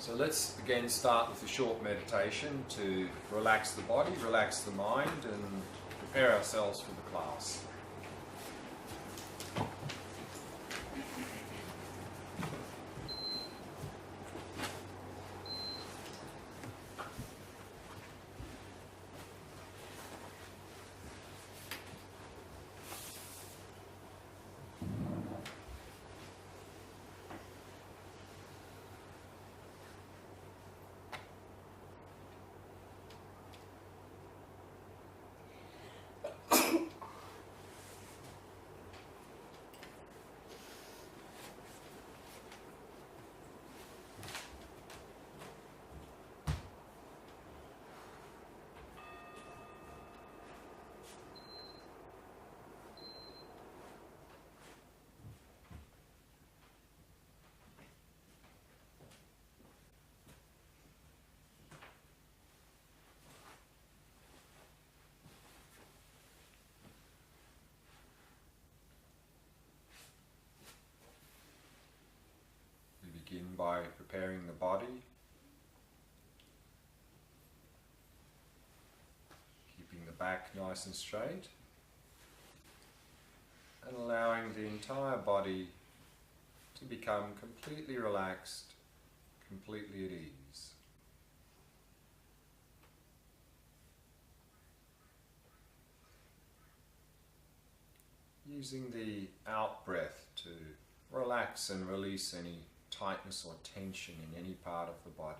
So let's again start with a short meditation to relax the body, relax the mind, and prepare ourselves for the class. Begin by preparing the body, keeping the back nice and straight, and allowing the entire body to become completely relaxed, completely at ease. Using the out breath to relax and release any tightness or tension in any part of the body.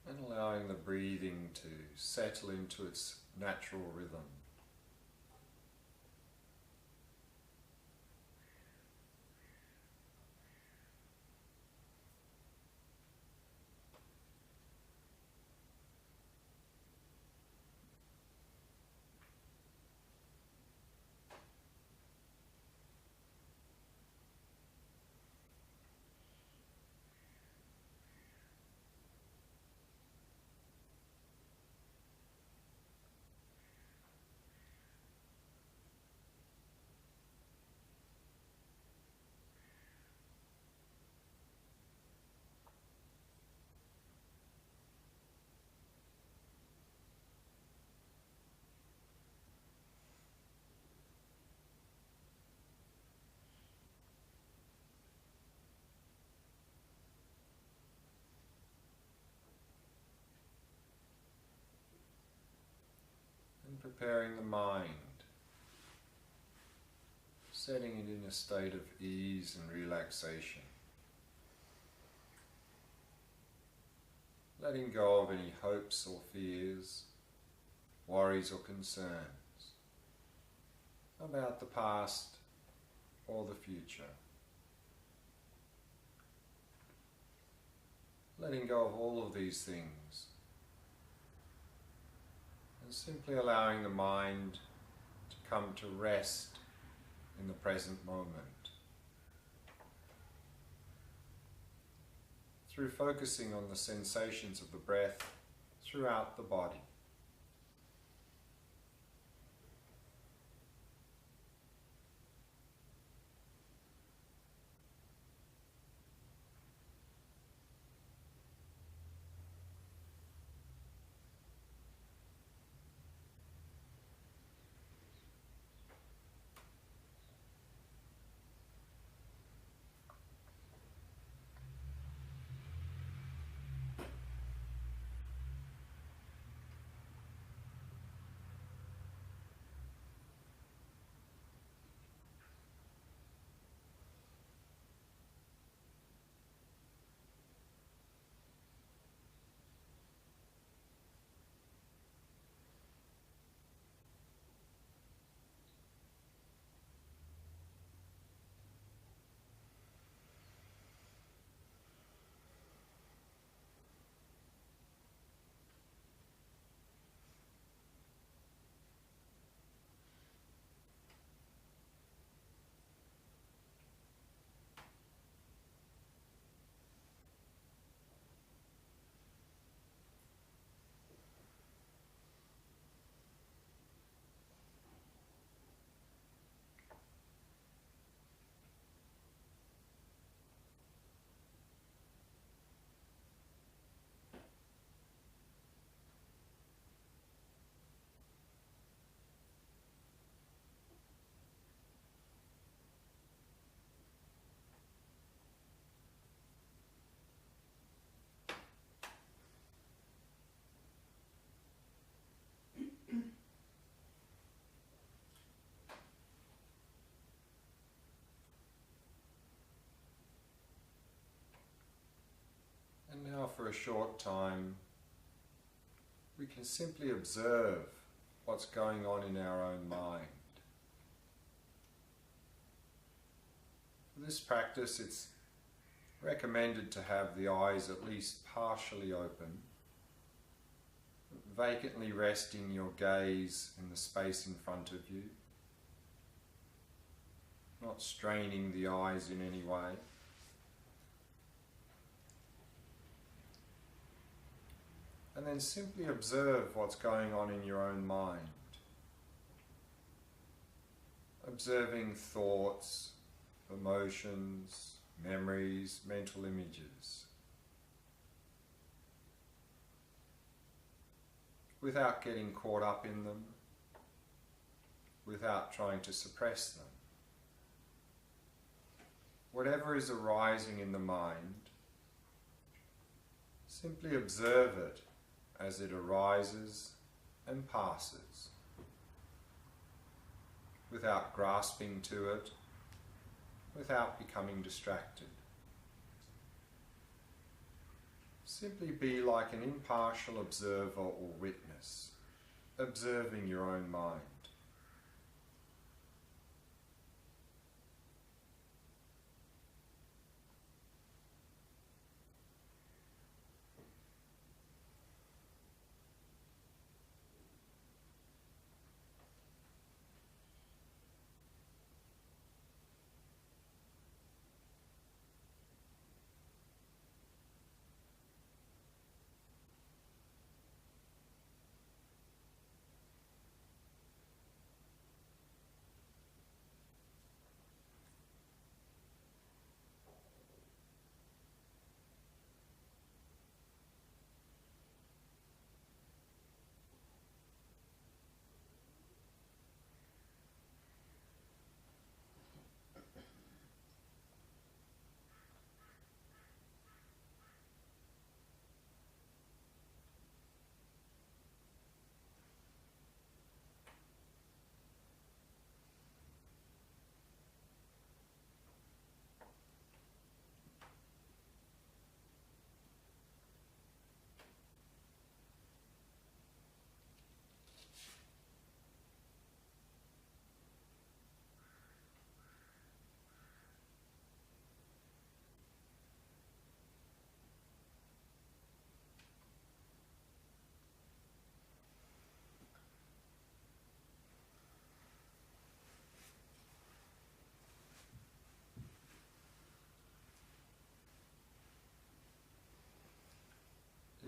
And allowing the breathing to settle into its natural rhythm. Preparing the mind, setting it in a state of ease and relaxation, letting go of any hopes or fears, worries or concerns about the past or the future, letting go of all of these things. And simply allowing the mind to come to rest in the present moment through focusing on the sensations of the breath throughout the body. for a short time, we can simply observe what's going on in our own mind. For this practice, it's recommended to have the eyes at least partially open, vacantly resting your gaze in the space in front of you, not straining the eyes in any way. And then simply observe what's going on in your own mind. Observing thoughts, emotions, memories, mental images, without getting caught up in them, without trying to suppress them. Whatever is arising in the mind, simply observe it as it arises and passes, without grasping to it, without becoming distracted. Simply be like an impartial observer or witness, observing your own mind.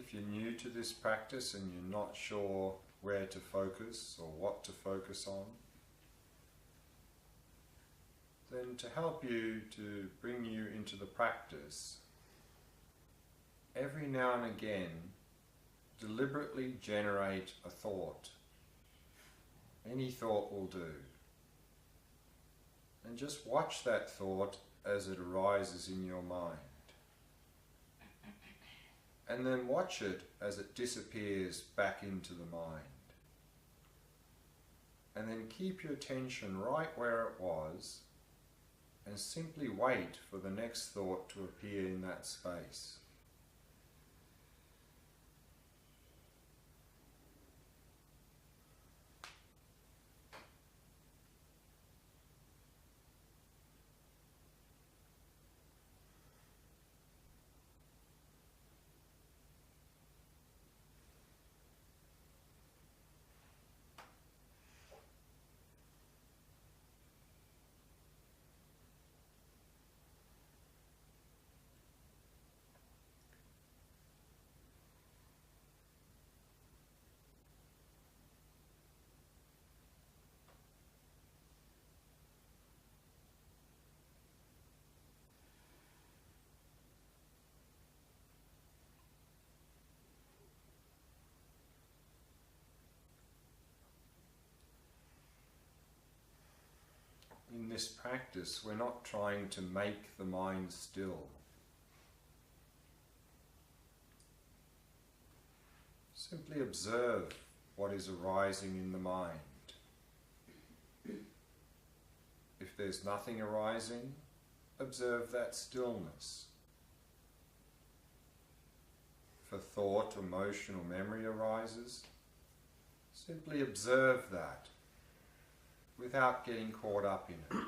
If you're new to this practice and you're not sure where to focus or what to focus on, then to help you, to bring you into the practice, every now and again, deliberately generate a thought. Any thought will do. And just watch that thought as it arises in your mind. And then watch it as it disappears back into the mind. And then keep your attention right where it was and simply wait for the next thought to appear in that space. In this practice, we're not trying to make the mind still. Simply observe what is arising in the mind. If there's nothing arising, observe that stillness. If a thought, emotion or memory arises, simply observe that without getting caught up in it.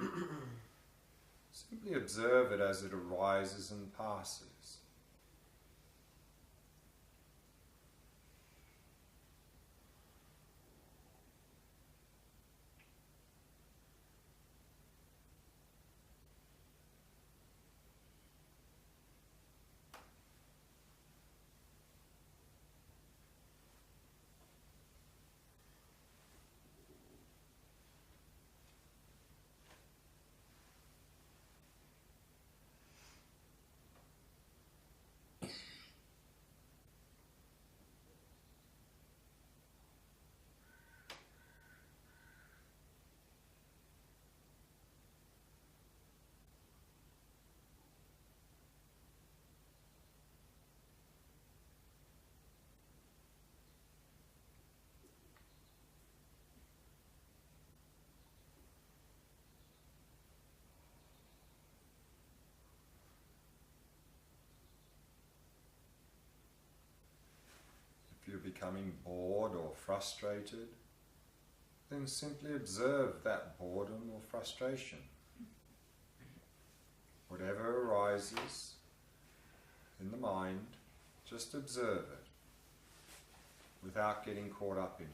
Simply observe it as it arises and passes. If you're becoming bored or frustrated, then simply observe that boredom or frustration. Whatever arises in the mind, just observe it without getting caught up in it.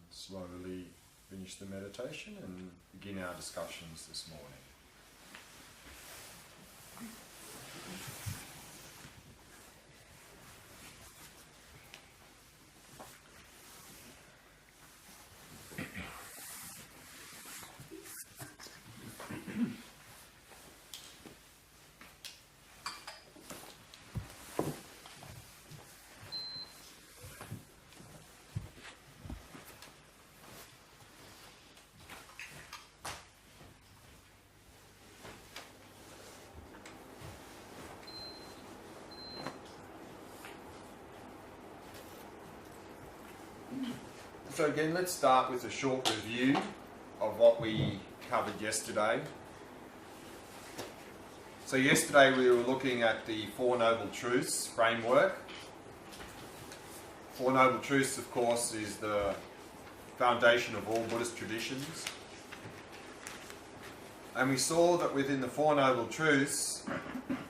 Slowly finish the meditation and begin our discussions this morning. So again, let's start with a short review of what we covered yesterday. So yesterday we were looking at the Four Noble Truths framework. Four Noble Truths, of course, is the foundation of all Buddhist traditions. And we saw that within the Four Noble Truths,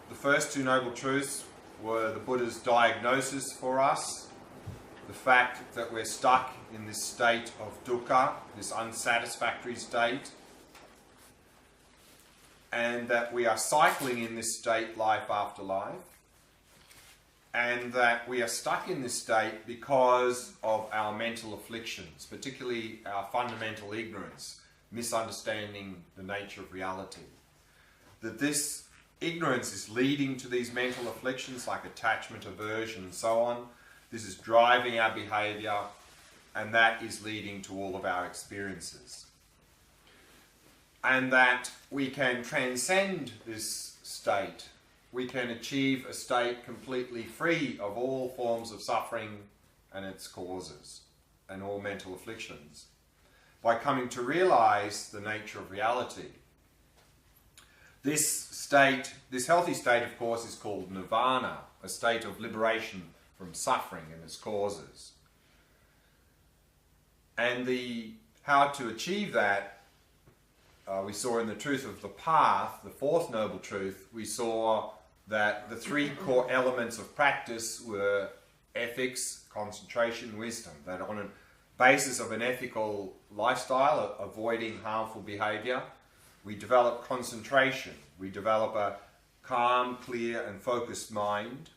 the first two Noble Truths were the Buddha's diagnosis for us, the fact that we're stuck in this state of dukkha, this unsatisfactory state, and that we are cycling in this state life after life, and that we are stuck in this state because of our mental afflictions, particularly our fundamental ignorance, misunderstanding the nature of reality. That this ignorance is leading to these mental afflictions like attachment, aversion and so on. This is driving our behaviour, and that is leading to all of our experiences. And that we can transcend this state. We can achieve a state completely free of all forms of suffering and its causes and all mental afflictions by coming to realise the nature of reality. This state, this healthy state, of course, is called nirvana, a state of liberation from suffering and its causes. And how to achieve that, we saw in the Truth of the Path, the fourth Noble Truth, we saw that the three core elements of practice were ethics, concentration, wisdom. That on a basis of an ethical lifestyle, avoiding harmful behaviour, we develop concentration. We develop a calm, clear and focused mind.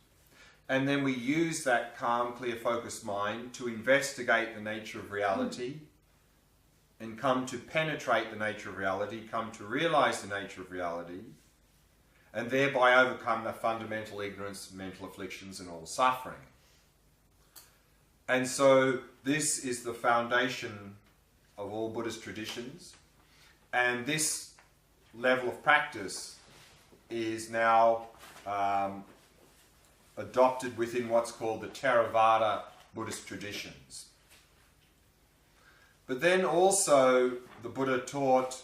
And then we use that calm, clear, focused mind to investigate the nature of reality and come to penetrate the nature of reality, come to realise the nature of reality, and thereby overcome the fundamental ignorance, mental afflictions and all suffering. And so this is the foundation of all Buddhist traditions, and this level of practice is now adopted within what's called the Theravada Buddhist traditions. But then also the Buddha taught,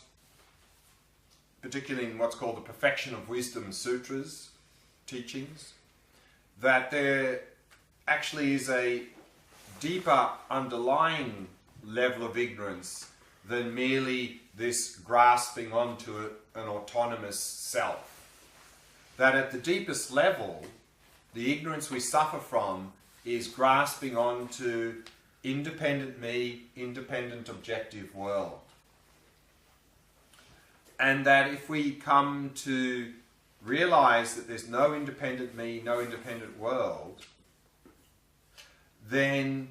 particularly in what's called the Perfection of Wisdom Sutras teachings, that there actually is a deeper underlying level of ignorance than merely this grasping onto an autonomous self. That at the deepest level, the ignorance we suffer from is grasping onto independent me, independent objective world. And that if we come to realise that there's no independent me, no independent world, then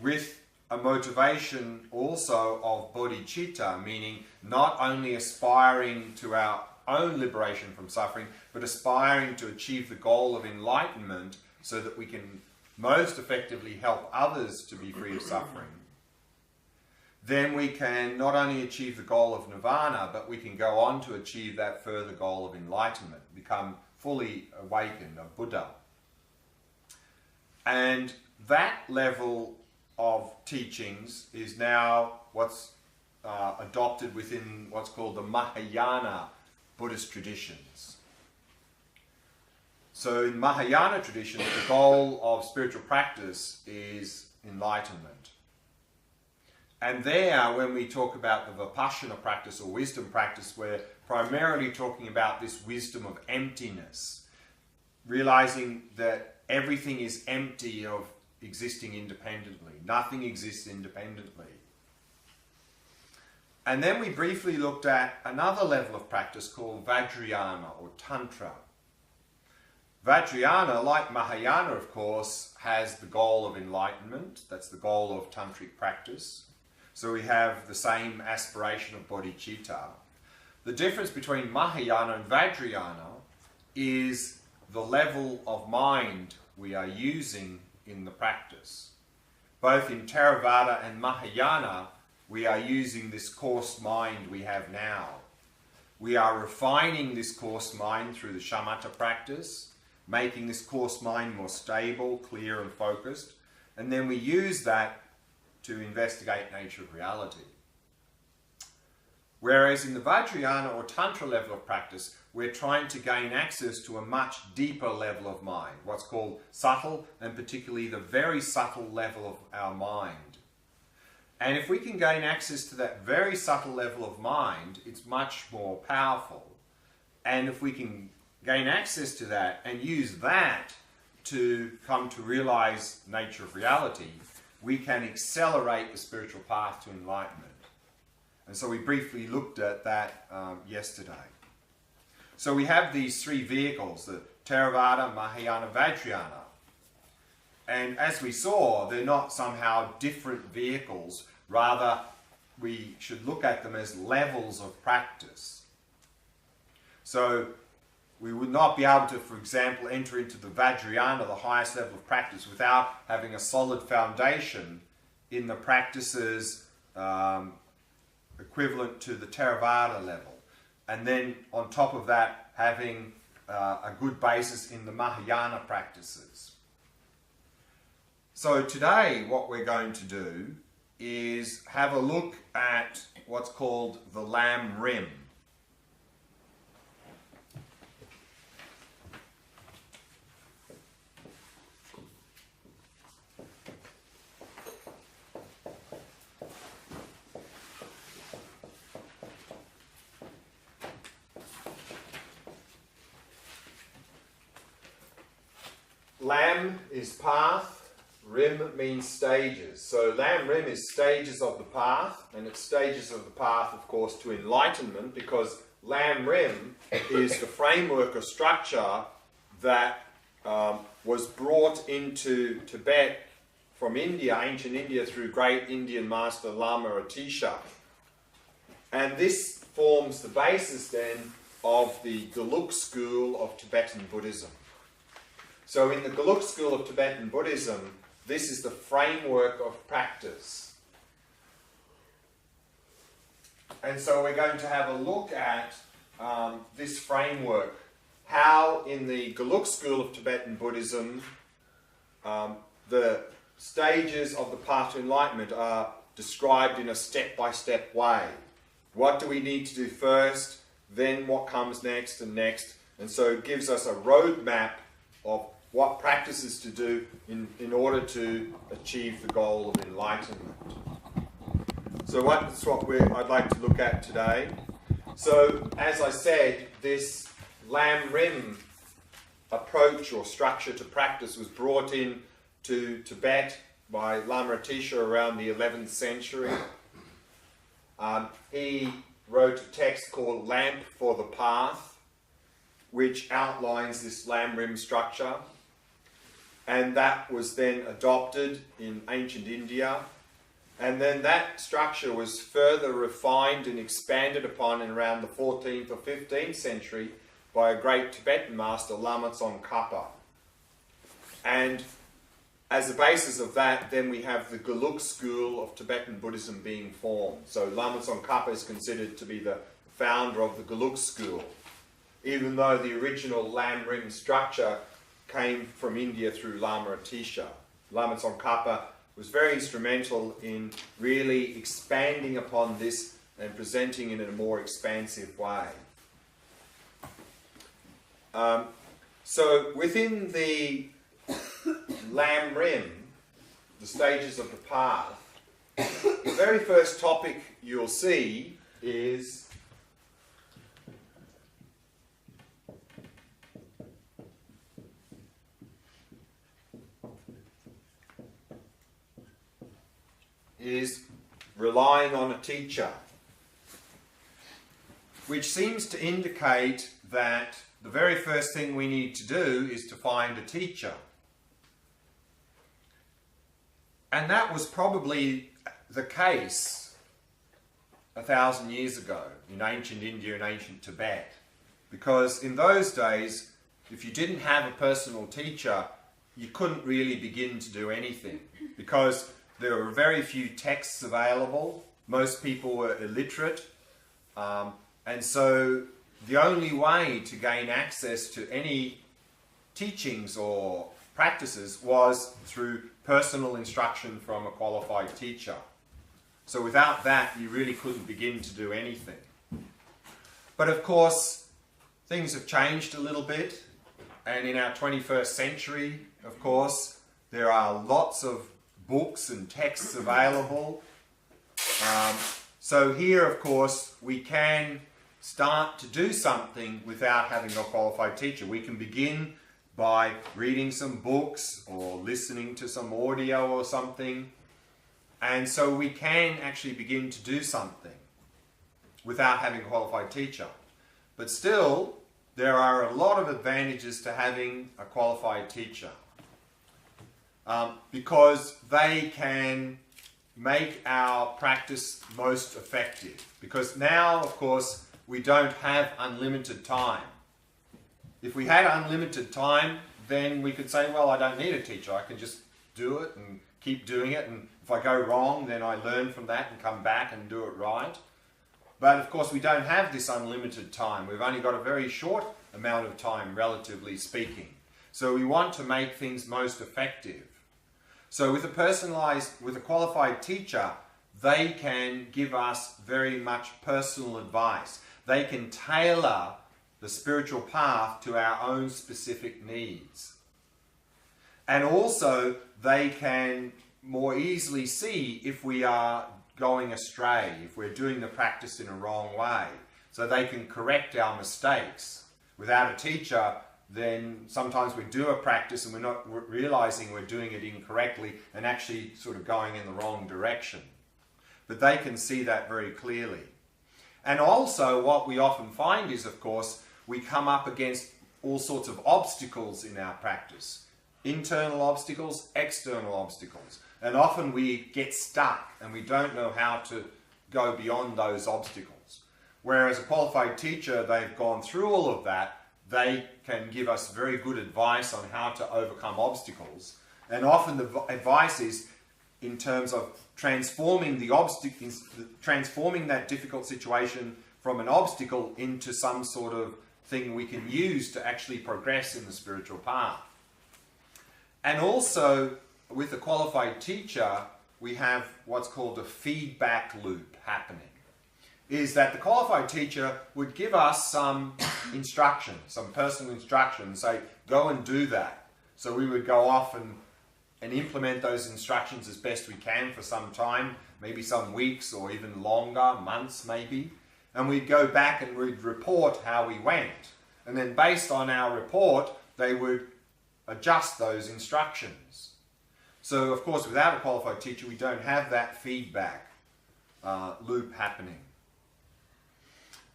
with a motivation also of bodhicitta, meaning not only aspiring to our own liberation from suffering, but aspiring to achieve the goal of enlightenment so that we can most effectively help others to be free of suffering, then we can not only achieve the goal of nirvana, but we can go on to achieve that further goal of enlightenment, become fully awakened, a Buddha. And that level of teachings is now what's adopted within what's called the Mahayana Buddhist traditions. So in Mahayana traditions, the goal of spiritual practice is enlightenment. And there, when we talk about the Vipassana practice or wisdom practice, we're primarily talking about this wisdom of emptiness, realizing that everything is empty of existing independently. Nothing exists independently. And then we briefly looked at another level of practice called Vajrayana or Tantra. Vajrayana, like Mahayana of course, has the goal of enlightenment. That's the goal of tantric practice. So we have the same aspiration of bodhicitta. The difference between Mahayana and Vajrayana is the level of mind we are using in the practice. Both in Theravada and Mahayana, we are using this coarse mind we have now. We are refining this coarse mind through the shamatha practice, making this coarse mind more stable, clear and focused, and then we use that to investigate nature of reality. Whereas in the Vajrayana or Tantra level of practice, we're trying to gain access to a much deeper level of mind, what's called subtle, and particularly the very subtle level of our mind. And if we can gain access to that very subtle level of mind, it's much more powerful. And if we can gain access to that and use that to come to realize nature of reality, we can accelerate the spiritual path to enlightenment. And so we briefly looked at that yesterday. So we have these three vehicles, the Theravada, Mahayana, Vajrayana. And as we saw, they're not somehow different vehicles. Rather, we should look at them as levels of practice. So we would not be able to, for example, enter into the Vajrayana, the highest level of practice, without having a solid foundation in the practices equivalent to the Theravada level. And then on top of that, having a good basis in the Mahayana practices. So today what we're going to do is have a look at what's called the Lam Rim. Lam is path, Rim means stages. So Lam Rim is stages of the path, and it's stages of the path, of course, to enlightenment, because Lam Rim is the framework or structure that was brought into Tibet from India, ancient India, through great Indian master Lama Atisha. And this forms the basis then of the Geluk school of Tibetan Buddhism. So in the Geluk school of Tibetan Buddhism, this is the framework of practice. And so we're going to have a look at this framework, how in the Geluk school of Tibetan Buddhism, the stages of the path to enlightenment are described in a step-by-step way. What do we need to do first, then what comes next and next, and so it gives us a roadmap of what practices to do in order to achieve the goal of enlightenment. So that's what I'd like to look at today. So, as I said, this Lam Rim approach or structure to practice was brought in to Tibet by Lama Atisha around the 11th century. He wrote a text called Lamp for the Path, which outlines this Lam Rim structure. And that was then adopted in ancient India. And then that structure was further refined and expanded upon in around the 14th or 15th century by a great Tibetan master, Lama Tsongkhapa. And as a basis of that, then we have the Geluk school of Tibetan Buddhism being formed. So Lama Tsongkhapa is considered to be the founder of the Geluk school, even though the original Lam Rim structure came from India through Lama Atisha. Lama Tsongkhapa was very instrumental in really expanding upon this and presenting it in a more expansive way. So within the Lam Rim, the stages of the path, the very first topic you'll see is relying on a teacher, which seems to indicate that the very first thing we need to do is to find a teacher. And that was probably the case 1,000 years ago in ancient India and ancient Tibet, because in those days, if you didn't have a personal teacher, you couldn't really begin to do anything, because there were very few texts available. Most people were illiterate. And so the only way to gain access to any teachings or practices was through personal instruction from a qualified teacher. So without that, you really couldn't begin to do anything. But of course, things have changed a little bit. And in our 21st century, of course, there are lots of books and texts available. So here, of course, we can start to do something without having a qualified teacher. We can begin by reading some books or listening to some audio or something. And so we can actually begin to do something without having a qualified teacher. But still, there are a lot of advantages to having a qualified teacher. Because they can make our practice most effective. Because now, of course, we don't have unlimited time. If we had unlimited time, then we could say, well, I don't need a teacher. I can just do it and keep doing it. And if I go wrong, then I learn from that and come back and do it right. But of course, we don't have this unlimited time. We've only got a very short amount of time, relatively speaking. So we want to make things most effective. So with a qualified teacher, they can give us very much personal advice. They can tailor the spiritual path to our own specific needs. And also, they can more easily see if we are going astray, if we're doing the practice in a wrong way. So they can correct our mistakes. Without a teacher, then sometimes we do a practice and we're not realizing we're doing it incorrectly and actually sort of going in the wrong direction. But they can see that very clearly. And also what we often find is, of course, we come up against all sorts of obstacles in our practice. Internal obstacles, external obstacles. And often we get stuck and we don't know how to go beyond those obstacles. Whereas a qualified teacher, they've gone through all of that. They can give us very good advice on how to overcome obstacles. And often the advice is in terms of transforming the obstacles, transforming that difficult situation from an obstacle into some sort of thing we can use to actually progress in the spiritual path. And also, with a qualified teacher, we have what's called a feedback loop happening. Is that the qualified teacher would give us some instruction, some personal instruction, say, go and do that. So we would go off and implement those instructions as best we can for some time, maybe some weeks or even longer, months maybe. And we'd go back and we'd report how we went. And then based on our report, they would adjust those instructions. So of course, without a qualified teacher, we don't have that feedback loop happening.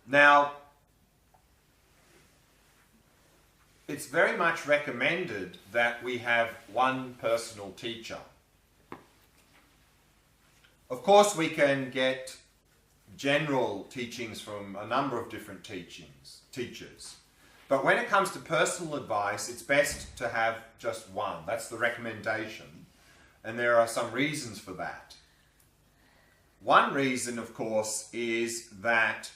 Now, it's very much recommended that we have one personal teacher. Of course, we can get general teachings from a number of different teachers. But when it comes to personal advice, it's best to have just one. That's the recommendation. And there are some reasons for that. One reason, of course, is that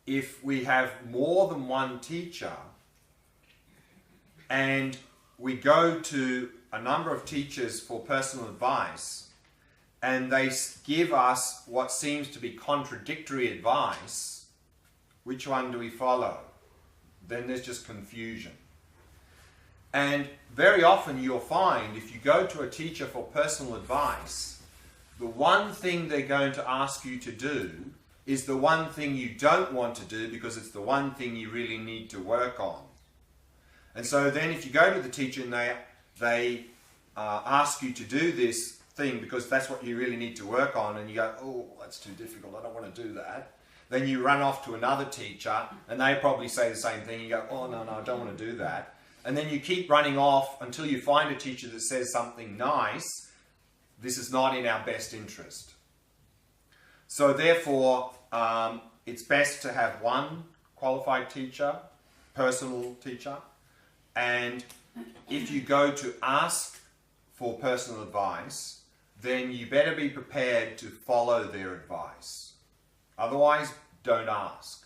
if we have more than one teacher and we go to a number of teachers for personal advice and they give us what seems to be contradictory advice, which one do we follow? Then there's just confusion. And very often you'll find if you go to a teacher for personal advice, the one thing they're going to ask you to do is the one thing you don't want to do because it's the one thing you really need to work on. And so then if you go to the teacher and they ask you to do this thing because that's what you really need to work on, and you go, oh, that's too difficult, I don't want to do that. Then you run off to another teacher and they probably say the same thing. You go, oh, no, I don't want to do that. And then you keep running off until you find a teacher that says something nice. This is not in our best interest. So therefore, it's best to have one qualified teacher, personal teacher. And if you go to ask for personal advice, then you better be prepared to follow their advice. Otherwise, don't ask.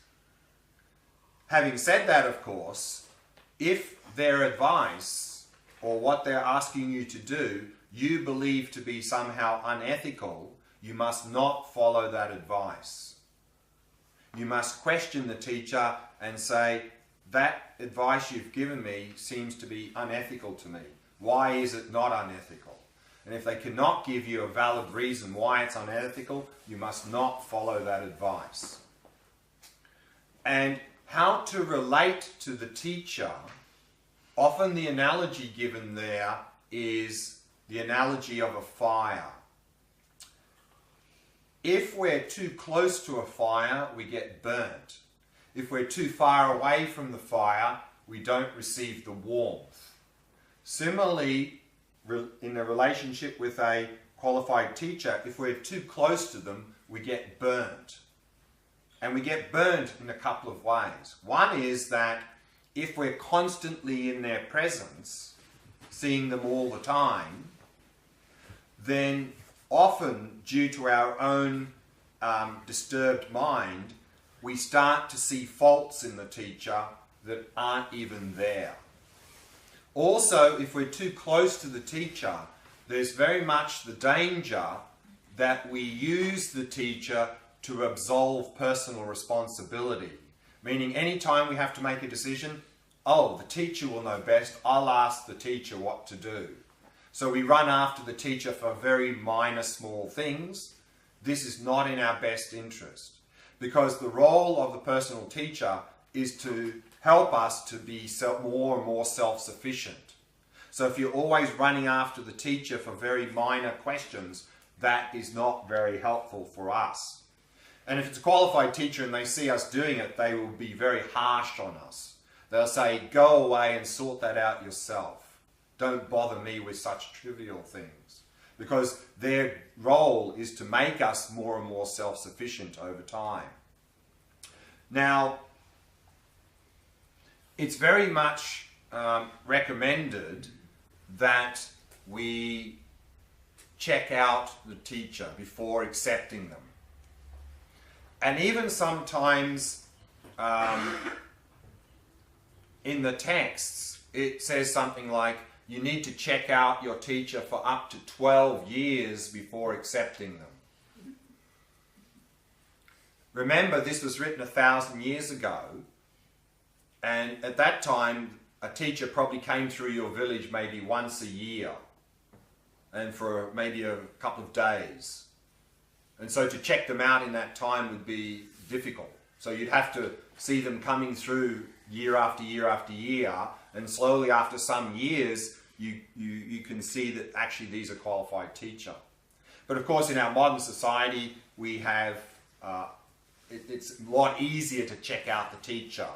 Having said that, of course, if their advice or what they're asking you to do, you believe to be somehow unethical, you must not follow that advice. You must question the teacher and say, that advice you've given me seems to be unethical to me. Why is it not unethical? And if they cannot give you a valid reason why it's unethical, you must not follow that advice. And how to relate to the teacher, often the analogy given there is the analogy of a fire. If we're too close to a fire, we get burnt. If we're too far away from the fire, we don't receive the warmth. Similarly, in a relationship with a qualified teacher, if we're too close to them, we get burnt. And we get burnt in a couple of ways. One is that if we're constantly in their presence, seeing them all the time, then often, due to our own disturbed mind, we start to see faults in the teacher that aren't even there. Also, if we're too close to the teacher, there's very much the danger that we use the teacher to absolve personal responsibility. Meaning, anytime we have to make a decision, oh, the teacher will know best, I'll ask the teacher what to do. So we run after the teacher for very minor, small things. This is not in our best interest, because the role of the personal teacher is to help us to be more and more self-sufficient. So if you're always running after the teacher for very minor questions, that is not very helpful for us. And if it's a qualified teacher and they see us doing it, they will be very harsh on us. They'll say, go away and sort that out yourself. Don't bother me with such trivial things. Because their role is to make us more and more self-sufficient over time. Now, it's very much recommended that we check out the teacher before accepting them. And even sometimes in the texts, it says something like, you need to check out your teacher for up to 12 years before accepting them. Remember, this was written 1,000 years ago, and at that time, a teacher probably came through your village maybe once a year, and for maybe a couple of days. And so to check them out in that time would be difficult. So you'd have to see them coming through year after year after year, and slowly after some years, you can see that actually these are qualified teacher. But of course, in our modern society, we have, it's a lot easier to check out the teacher,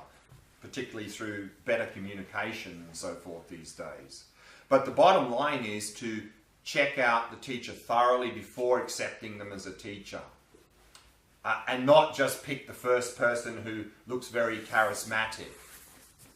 particularly through better communication and so forth these days. But the bottom line is to check out the teacher thoroughly before accepting them as a teacher. And not just pick the first person who looks very charismatic.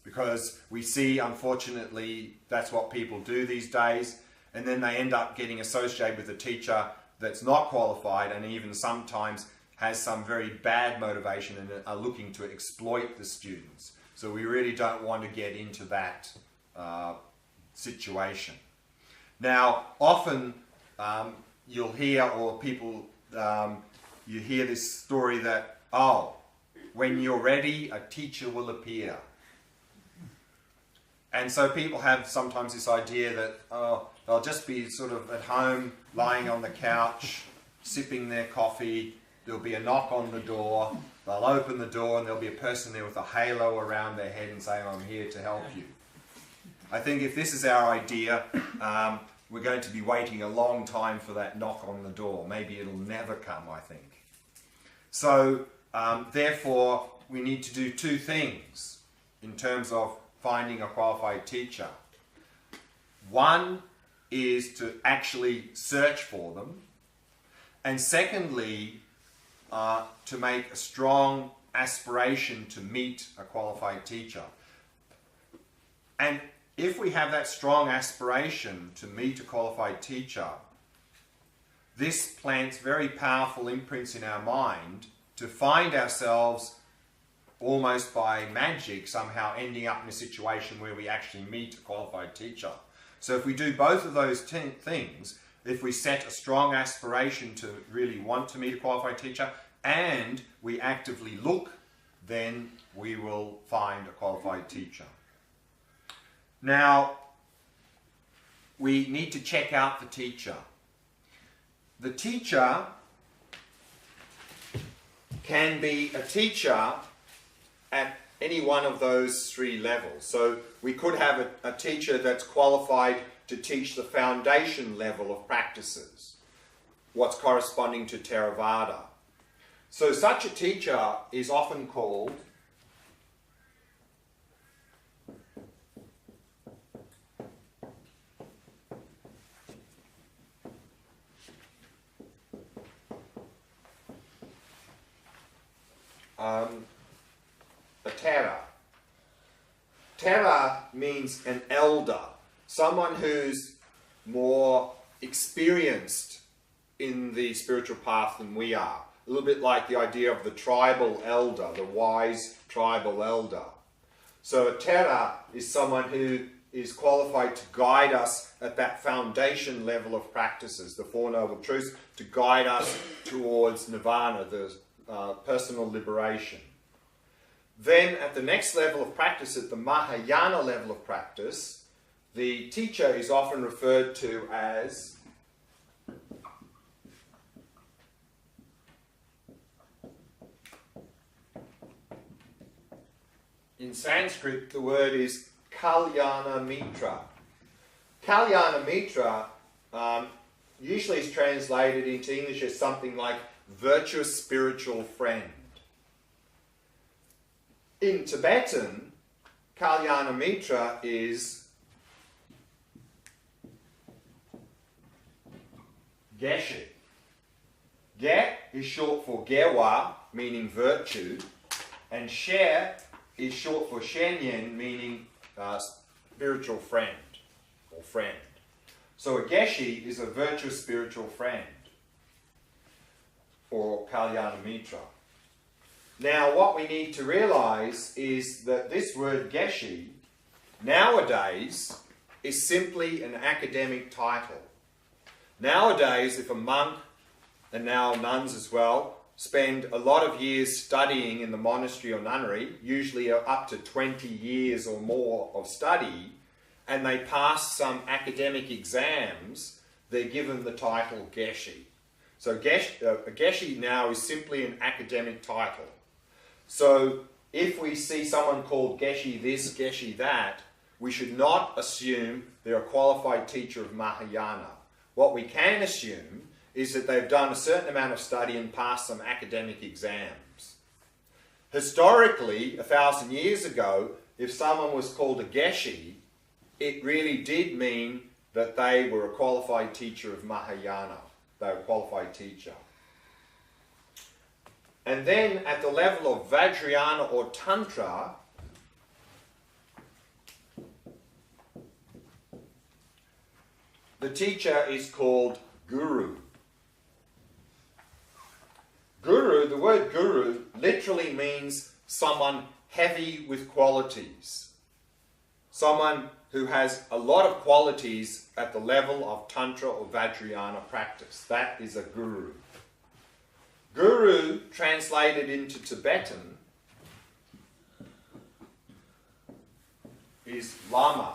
Because we see, unfortunately, that's what people do these days, and then they end up getting associated with a teacher that's not qualified and even sometimes has some very bad motivation and are looking to exploit the students. So we really don't want to get into that situation. Now, often you'll hear, or people, you hear this story that, oh, when you're ready, a teacher will appear. And so people have sometimes this idea that, oh, they'll just be sort of at home, lying on the couch, sipping their coffee, there'll be a knock on the door, they'll open the door and there'll be a person there with a halo around their head and saying, I'm here to help you. I think if this is our idea, we're going to be waiting a long time for that knock on the door. Maybe it'll never come, I think. So, therefore, we need to do two things in terms of finding a qualified teacher. One is to actually search for them, and secondly, to make a strong aspiration to meet a qualified teacher. And if we have that strong aspiration to meet a qualified teacher, this plants very powerful imprints in our mind to find ourselves almost by magic, somehow ending up in a situation where we actually meet a qualified teacher. So if we do both of those things, if we set a strong aspiration to really want to meet a qualified teacher and we actively look, then we will find a qualified teacher. Now, we need to check out the teacher. The teacher can be a teacher at any one of those three levels. So we could have a teacher that's qualified to teach the foundation level of practices, what's corresponding to Theravada. So such a teacher is often called a Tera. Tera means an elder, someone who's more experienced in the spiritual path than we are. A little bit like the idea of the tribal elder, the wise tribal elder. So a Tera is someone who is qualified to guide us at that foundation level of practices, the Four Noble Truths, to guide us towards Nirvana, the personal liberation. Then at the next level of practice, at the Mahayana level of practice, the teacher is often referred to as in Sanskrit, the word is Kalyana Mitra. Kalyana Mitra usually is translated into English as something like virtuous spiritual friend. In Tibetan, Kalyana Mitra is Geshe. Ge is short for Gewa, meaning virtue, and She is short for Shenyen, meaning spiritual friend or friend. So a Geshe is a virtuous spiritual friend, or Kalyana Mitra. Now what we need to realize is that this word Geshe nowadays is simply an academic title. Nowadays, if a monk, and now nuns as well, spend a lot of years studying in the monastery or nunnery, usually up to 20 years or more of study, and they pass some academic exams, they're given the title Geshe. So a Geshe now is simply an academic title. So if we see someone called Geshe this, Geshe that, we should not assume they're a qualified teacher of Mahayana. What we can assume is that they've done a certain amount of study and passed some academic exams. Historically, 1,000 years ago, if someone was called a Geshe, it really did mean that they were a qualified teacher of Mahayana. They were a qualified teacher. And then at the level of Vajrayana or Tantra, the teacher is called Guru. Guru, the word Guru literally means someone heavy with qualities. Someone who has a lot of qualities at the level of Tantra or Vajrayana practice. That is a Guru. Guru, translated into Tibetan, is Lama.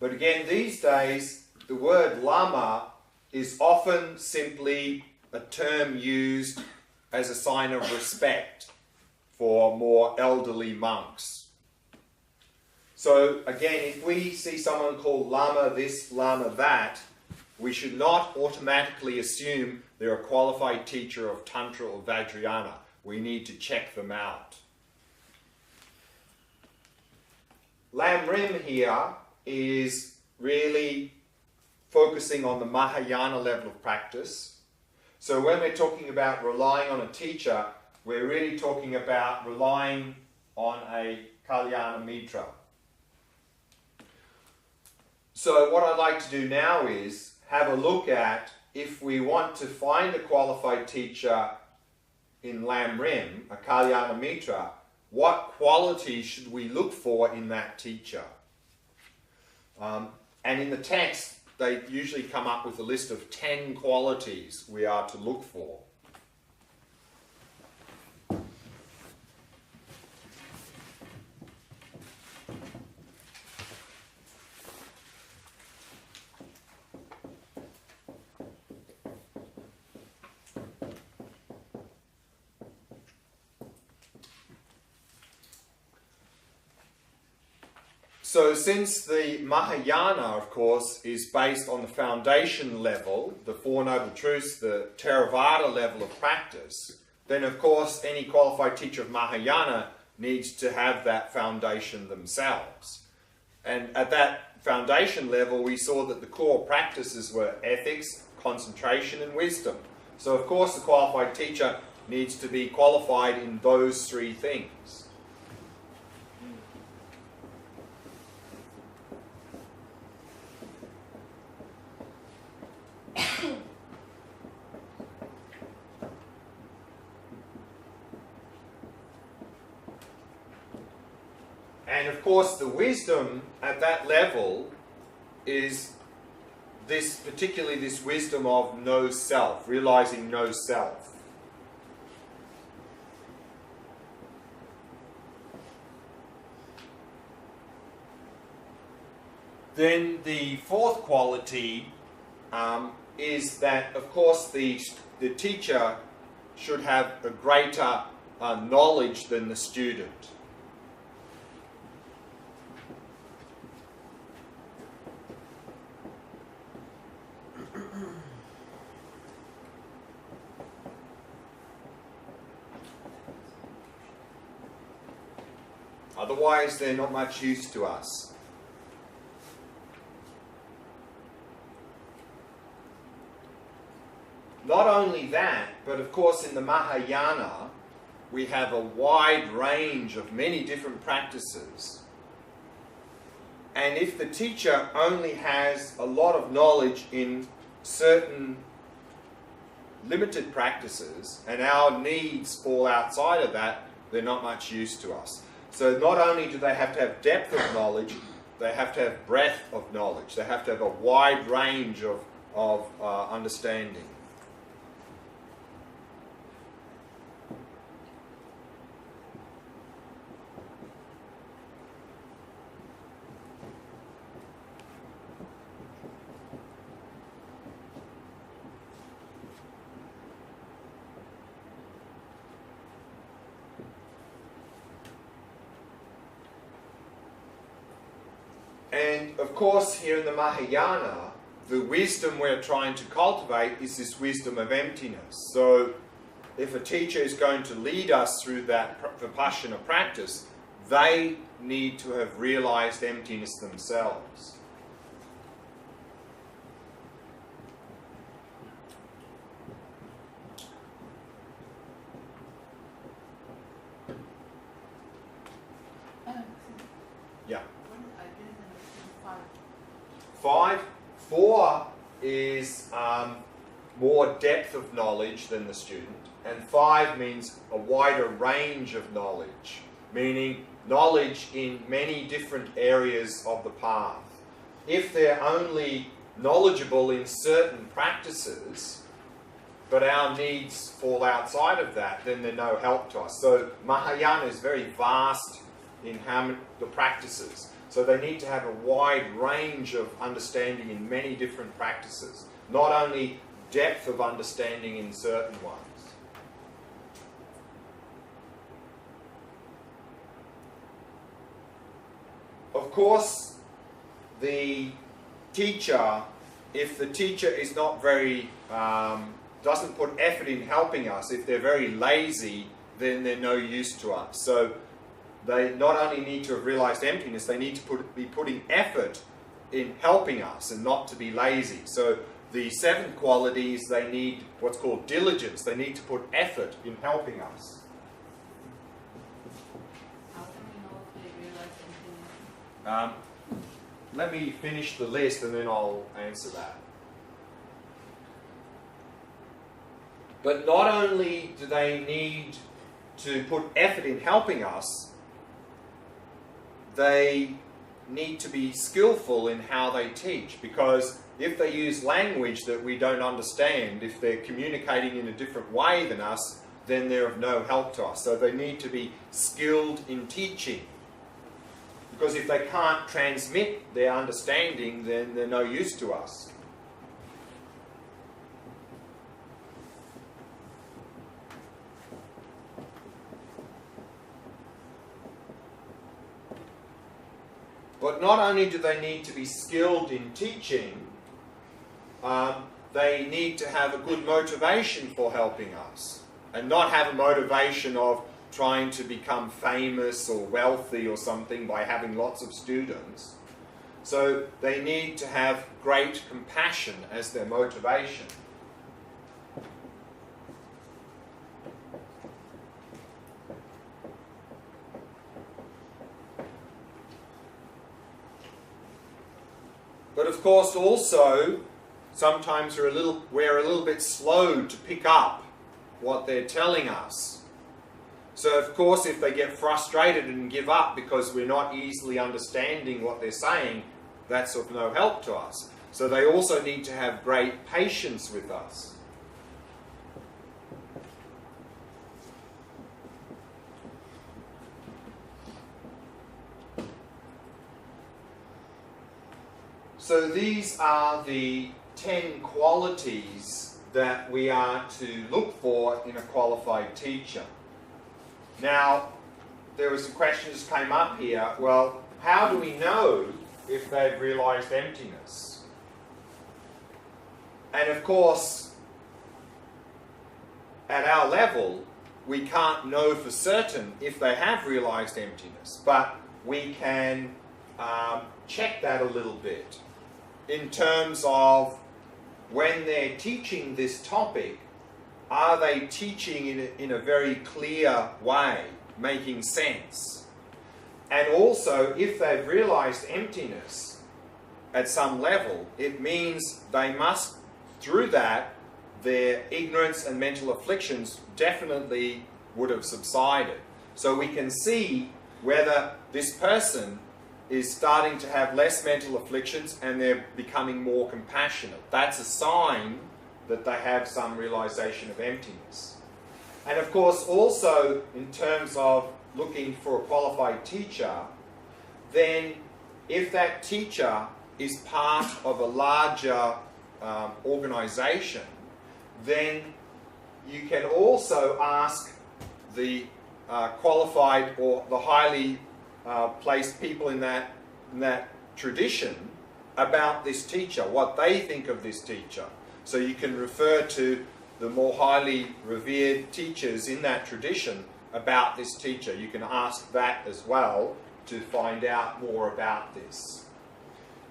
But again, these days, the word Lama is often simply a term used as a sign of respect for more elderly monks. So again, if we see someone called Lama this, Lama that, we should not automatically assume they're a qualified teacher of Tantra or Vajrayana. We need to check them out. Lam Rim here is really focusing on the Mahayana level of practice. So when we're talking about relying on a teacher, we're really talking about relying on a Kalyana Mitra. So what I'd like to do now is have a look at if we want to find a qualified teacher in Lamrim, a Kalyana Mitra, what qualities should we look for in that teacher? And in the text, they usually come up with a list of 10 qualities we are to look for. So since the Mahayana, of course, is based on the foundation level, the Four Noble Truths, the Theravada level of practice, then of course any qualified teacher of Mahayana needs to have that foundation themselves. And at that foundation level, we saw that the core practices were ethics, concentration, and wisdom. So of course the qualified teacher needs to be qualified in those three things. And of course the wisdom at that level is particularly this wisdom of no self, realizing no self. Then the fourth quality is that, of course, the teacher should have a greater knowledge than the student. Otherwise, they're not much use to us. Not only that, but of course in the Mahayana, we have a wide range of many different practices. And if the teacher only has a lot of knowledge in certain limited practices, and our needs fall outside of that, they're not much use to us. So not only do they have to have depth of knowledge, they have to have breadth of knowledge. They have to have a wide range of understanding. And of course, here in the Mahayana, the wisdom we're trying to cultivate is this wisdom of emptiness. So, if a teacher is going to lead us through that Vipassana practice, they need to have realized emptiness themselves. Yeah. 4 is more depth of knowledge than the student, and 5 means a wider range of knowledge, meaning knowledge in many different areas of the path. If they're only knowledgeable in certain practices, but our needs fall outside of that, then they're no help to us. So Mahayana is very vast in the practices. So they need to have a wide range of understanding in many different practices, not only depth of understanding in certain ones. Of course, the teacher, if the teacher is not very, doesn't put effort in helping us, if they're very lazy, then they're no use to us. So they not only need to have realized emptiness, they need to be putting effort in helping us and not to be lazy. So the 7 qualities, they need what's called diligence. They need to put effort in helping us. How can we know if they realize emptiness? Let me finish the list and then I'll answer that. But not only do they need to put effort in helping us, they need to be skillful in how they teach, because if they use language that we don't understand, if they're communicating in a different way than us, then they're of no help to us. So they need to be skilled in teaching. Because if they can't transmit their understanding, then they're no use to us. But not only do they need to be skilled in teaching, they need to have a good motivation for helping us, and not have a motivation of trying to become famous or wealthy or something by having lots of students. So they need to have great compassion as their motivation. But of course also, sometimes we're a little bit slow to pick up what they're telling us. So of course if they get frustrated and give up because we're not easily understanding what they're saying, that's of no help to us. So they also need to have great patience with us. So these are the 10 qualities that we are to look for in a qualified teacher. Now, there were some questions that came up here. Well, how do we know if they've realized emptiness? And of course, at our level, we can't know for certain if they have realized emptiness, but we can check that a little bit in terms of when they're teaching this topic, are they teaching in a very clear way, making sense? And also, if they've realized emptiness at some level, it means they must, through that, their ignorance and mental afflictions definitely would have subsided. So we can see whether this person is starting to have less mental afflictions and they're becoming more compassionate. That's a sign that they have some realization of emptiness. And of course also in terms of looking for a qualified teacher, then if that teacher is part of a larger organization, then you can also ask the qualified or the highly placed people in that tradition about this teacher, what they think of this teacher. So you can refer to the more highly revered teachers in that tradition about this teacher. You can ask that as well to find out more about this.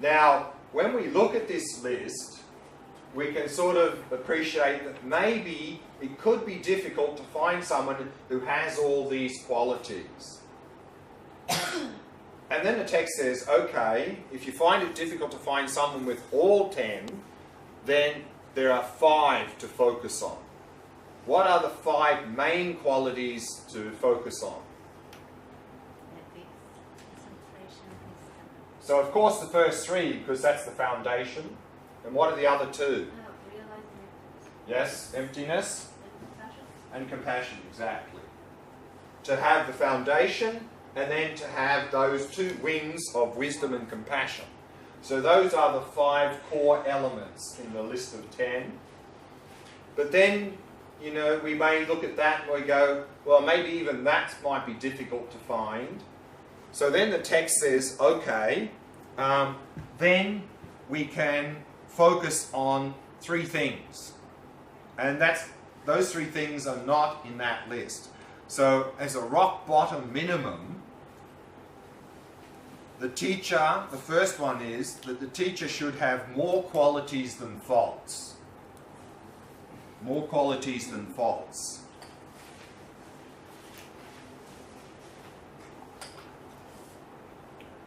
Now, when we look at this list, we can sort of appreciate that maybe it could be difficult to find someone who has all these qualities. And then the text says, okay, if you find it difficult to find someone with all 10, then there are 5 to focus on. What are the 5 main qualities to focus on? So of course the first 3, because that's the foundation. And what are the other 2? Yes, emptiness and compassion, exactly. To have the foundation, and then to have those 2 wings of wisdom and compassion. So those are the 5 core elements in the list of 10. But then, you know, we may look at that and we go, well, maybe even that might be difficult to find. So then the text says, okay, then we can focus on 3 things. And those 3 things are not in that list. So as a rock bottom minimum, the teacher, the first one is that the teacher should have more qualities than faults. More qualities than faults.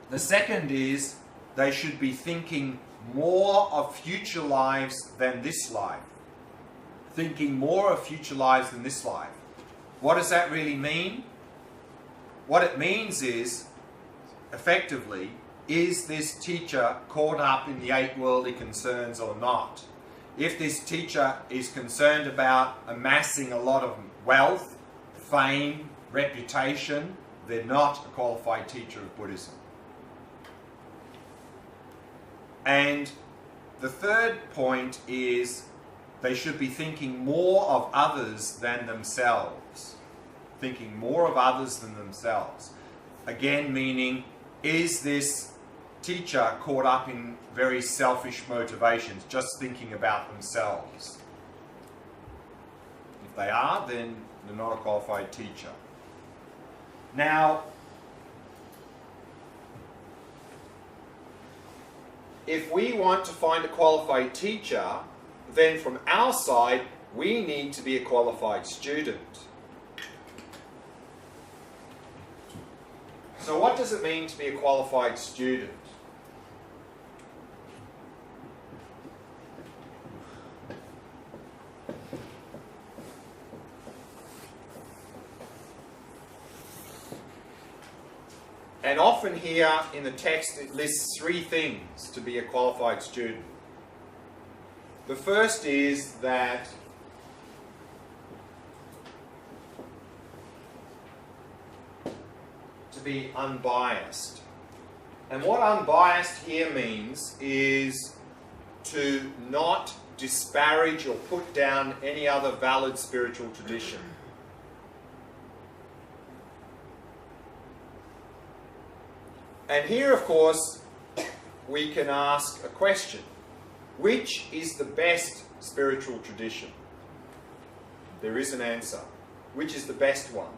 The second is they should be thinking more of future lives than this life. thinking more of future lives than this life. What does that really mean? What it means is, effectively, is this teacher caught up in the 8 worldly concerns or not? If this teacher is concerned about amassing a lot of wealth, fame, reputation, they're not a qualified teacher of Buddhism. And the third point is they should be thinking more of others than themselves. Thinking more of others than themselves. Again, meaning, is this teacher caught up in very selfish motivations, just thinking about themselves? If they are, then they're not a qualified teacher. Now, if we want to find a qualified teacher, then from our side, we need to be a qualified student. So what does it mean to be a qualified student? And often here in the text it lists 3 things to be a qualified student. The first is that to be unbiased. And what unbiased here means is to not disparage or put down any other valid spiritual tradition. And here, of course, we can ask a question. Which is the best spiritual tradition? There is an answer. Which is the best one?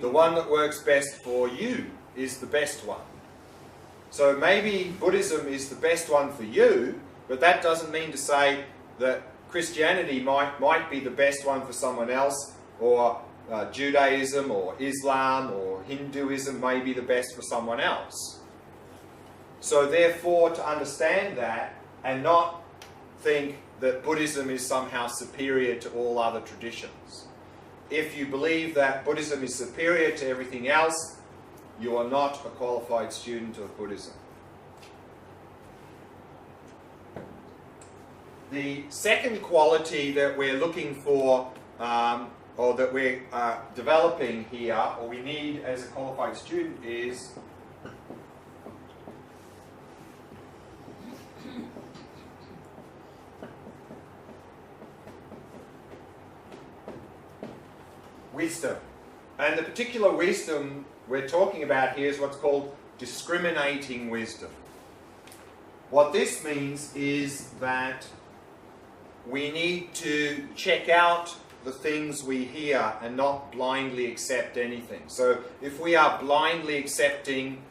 The one that works best for you is the best one. So maybe Buddhism is the best one for you, but that doesn't mean to say that Christianity might be the best one for someone else, or Judaism or Islam or Hinduism may be the best for someone else. So therefore, to understand that and not think that Buddhism is somehow superior to all other traditions. If you believe that Buddhism is superior to everything else, you are not a qualified student of Buddhism. The second quality that we're looking for, or that we're developing here, or we need as a qualified student, is wisdom. And the particular wisdom we're talking about here is what's called discriminating wisdom. What this means is that we need to check out the things we hear and not blindly accept anything. So if we are blindly accepting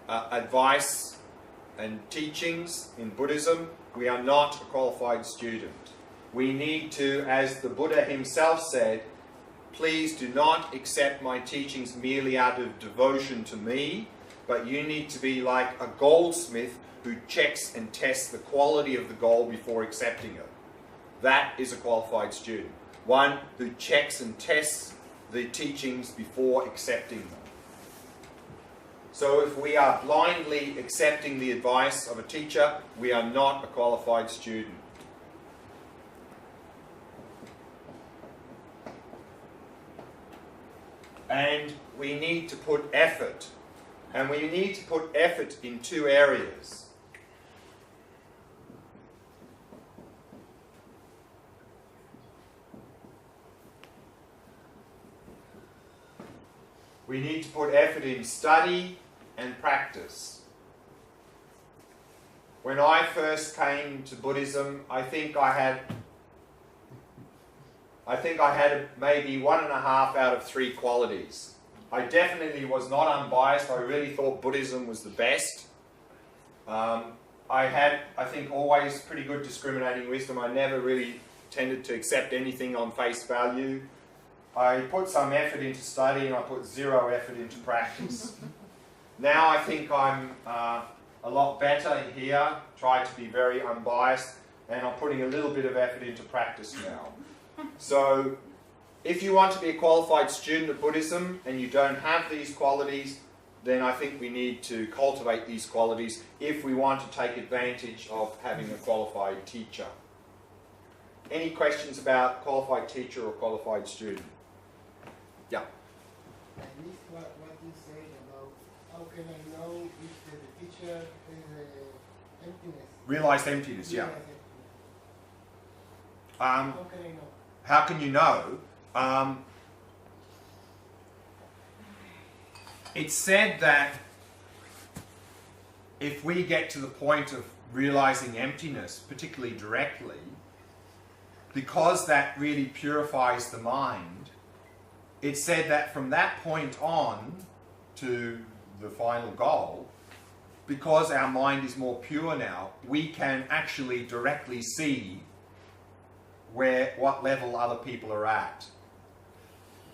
advice and teachings in Buddhism, we are not a qualified student. We need to, as the Buddha himself said, please do not accept my teachings merely out of devotion to me, but you need to be like a goldsmith who checks and tests the quality of the gold before accepting it. That is a qualified student. One who checks and tests the teachings before accepting them. So if we are blindly accepting the advice of a teacher, we are not a qualified student. And we need to put effort. And we need to put effort in 2 areas. We need to put effort in study and practice. When I first came to Buddhism, I think I had maybe 1.5 out of 3 qualities. I definitely was not unbiased. I really thought Buddhism was the best. I had, I think, always pretty good discriminating wisdom. I never really tended to accept anything on face value. I put some effort into study and I put 0 effort into practice. Now I think I'm a lot better here, try to be very unbiased, and I'm putting a little bit of effort into practice now. So, if you want to be a qualified student of Buddhism and you don't have these qualities, then I think we need to cultivate these qualities if we want to take advantage of having a qualified teacher. Any questions about qualified teacher or qualified student? Yeah. I missed what you said about how can I know if the teacher is emptiness. Realized emptiness, yeah. Realized emptiness. How can I know? How can you know? It's said that if we get to the point of realizing emptiness, particularly directly, because that really purifies the mind, it's said that from that point on to the final goal, because our mind is more pure now, we can actually directly see what level other people are at.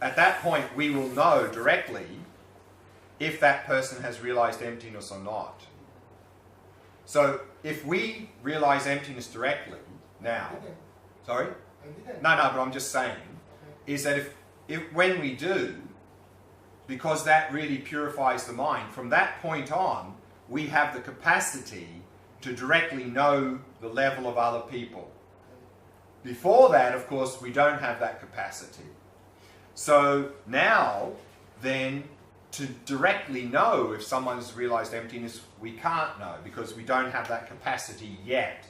At that point, we will know directly if that person has realized emptiness or not. So, if we realize emptiness directly now, sorry? No, but I'm just saying, is that if when we do, because that really purifies the mind, from that point on, we have the capacity to directly know the level of other people. Before that, of course, we don't have that capacity. So now, then, to directly know if someone's realized emptiness, we can't know because we don't have that capacity yet.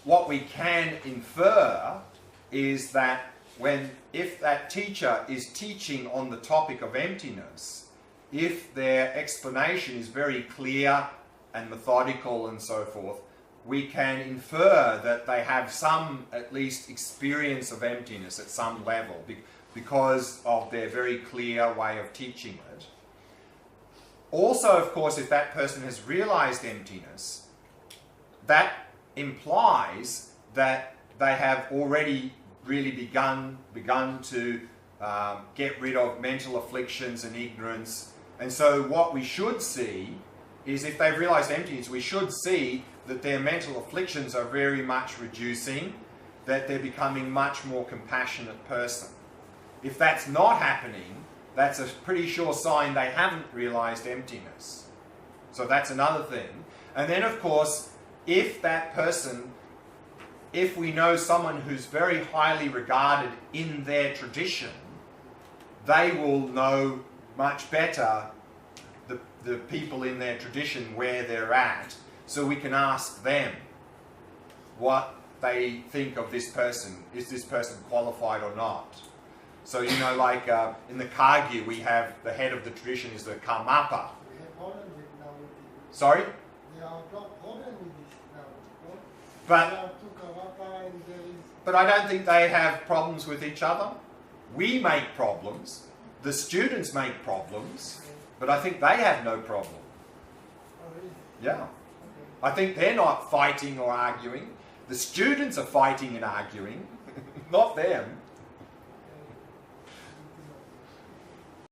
What we can infer is that if that teacher is teaching on the topic of emptiness, if their explanation is very clear and methodical and so forth, we can infer that they have some, at least, experience of emptiness at some level because of their very clear way of teaching it. Also, of course, if that person has realized emptiness, that implies that they have already really begun to get rid of mental afflictions and ignorance. And so what we should see is if they've realized emptiness, we should see that their mental afflictions are very much reducing, that they're becoming much more compassionate person. If that's not happening, that's a pretty sure sign they haven't realized emptiness. So that's another thing. And then, of course, if that person, if we know someone who's very highly regarded in their tradition, they will know much better the people in their tradition where they're at. So we can ask them what they think of this person. Is this person qualified or not? So, you know, like in the Kagyu, we have the head of the tradition is the Karmapa. We have problem with now. Sorry? There are problem with this now. No? But, there are two Karmapa and there is... but I don't think they have problems with each other. We make problems. The students make problems. But I think they have no problem. Oh, really? Yeah. Okay. I think they're not fighting or arguing. The students are fighting and arguing, not them.